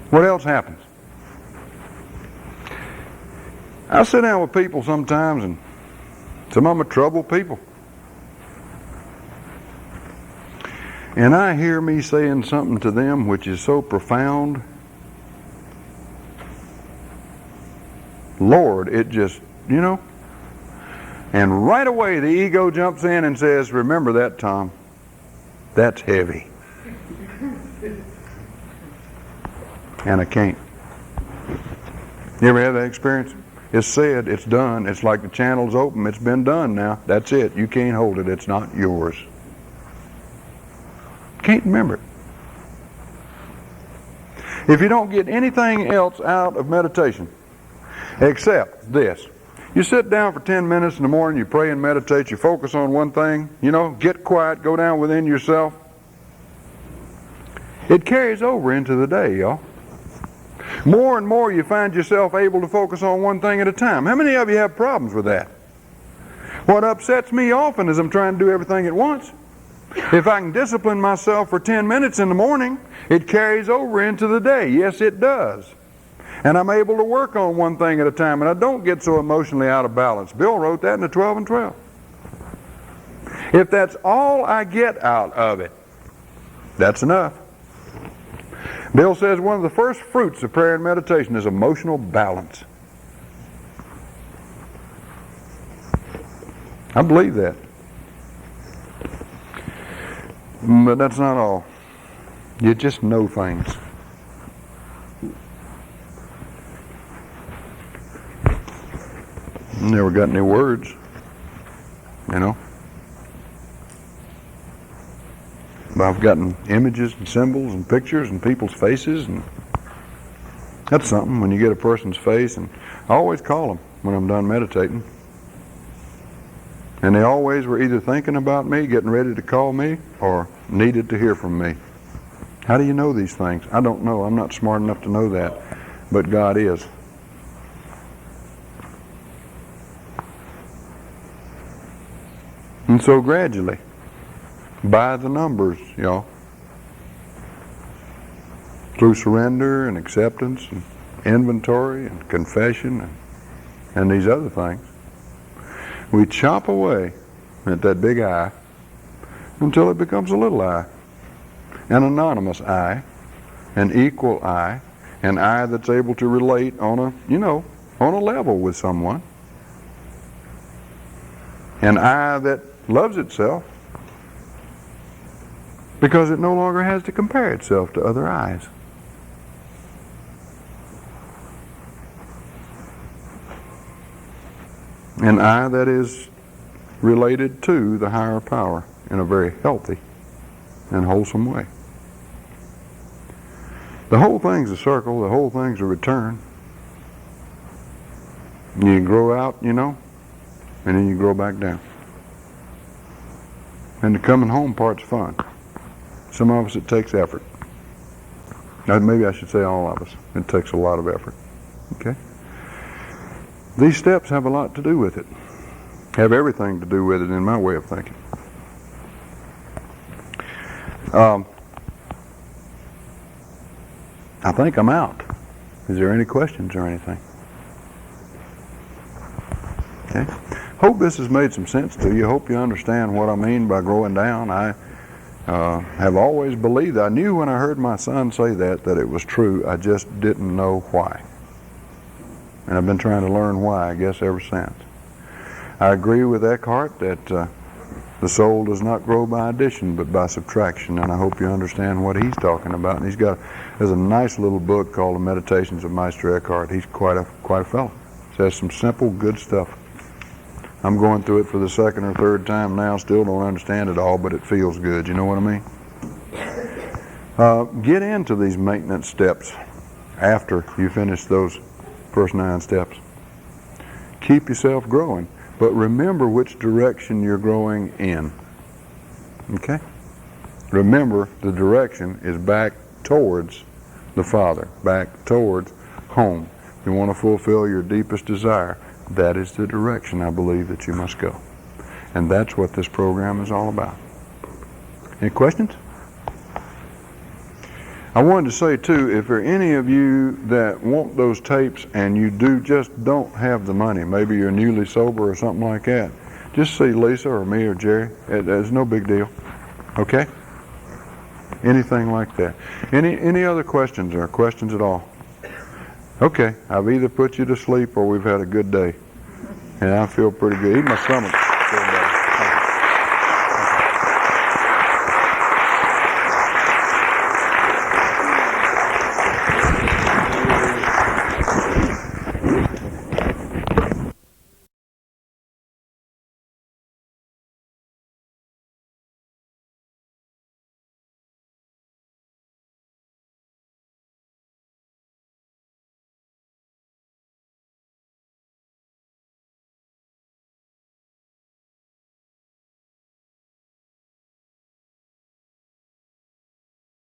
What else happens? I sit down with people sometimes, and some of them are troubled people. And I hear me saying something to them which is so profound. Lord, it just, and right away the ego jumps in and says, remember that, Tom. That's heavy. And I can't. You ever have that experience? It's said, it's done. It's like the channel's open. It's been done now. That's it. You can't hold it. It's not yours. Can't remember it. If you don't get anything else out of meditation except this, you sit down for 10 minutes in the morning, you pray and meditate, you focus on one thing, get quiet, go down within yourself. It carries over into the day, y'all. More and more you find yourself able to focus on one thing at a time. How many of you have problems with that? What upsets me often is I'm trying to do everything at once. If I can discipline myself for 10 minutes in the morning, it carries over into the day. Yes, it does. And I'm able to work on one thing at a time, and I don't get so emotionally out of balance. Bill wrote that in the 12 and 12. If that's all I get out of it, that's enough. Bill says one of the first fruits of prayer and meditation is emotional balance. I believe that. But that's not all. You just know things. Never got any words, But I've gotten images and symbols and pictures and people's faces, and that's something when you get a person's face. And I always call them when I'm done meditating. And they always were either thinking about me, getting ready to call me, or needed to hear from me. How do you know these things? I don't know. I'm not smart enough to know that. But God is. And so gradually, by the numbers, y'all, through surrender and acceptance and inventory and confession and these other things, we chop away at that big I until it becomes a little I, an anonymous I, an equal I, an I that's able to relate on a level with someone, an I that loves itself because it no longer has to compare itself to other I's. An I that is related to the higher power in a very healthy and wholesome way. The whole thing's a circle. The whole thing's a return. You grow out, and then you grow back down. And the coming home part's fun. Some of us, it takes effort. Now, maybe I should say all of us. It takes a lot of effort. Okay? These steps have a lot to do with it. Have everything to do with it in my way of thinking. I think I'm out. Is there any questions or anything? Okay. Hope this has made some sense to you. Hope you understand what I mean by growing down. I have always believed. I knew when I heard my son say that it was true. I just didn't know why. And I've been trying to learn why, I guess, ever since. I agree with Eckhart that the soul does not grow by addition but by subtraction, and I hope you understand what he's talking about. And there's a nice little book called The Meditations of Meister Eckhart. He's quite a fellow. It has some simple, good stuff. I'm going through it for the second or third time now. Still don't understand it all, but it feels good. You know what I mean? Get into these maintenance steps after you finish those first 9 steps. Keep yourself growing, but remember which direction you're growing in. Okay? Remember, the direction is back towards the Father, back towards home. You want to fulfill your deepest desire. That is the direction I believe that you must go. And that's what this program is all about. Any questions? I wanted to say too, if there are any of you that want those tapes and you just don't have the money, maybe you're newly sober or something like that, just see Lisa or me or Jerry. It's no big deal. Okay? Anything like that. Any other questions or questions at all? Okay, I've either put you to sleep or we've had a good day. And I feel pretty good. Even my stomach.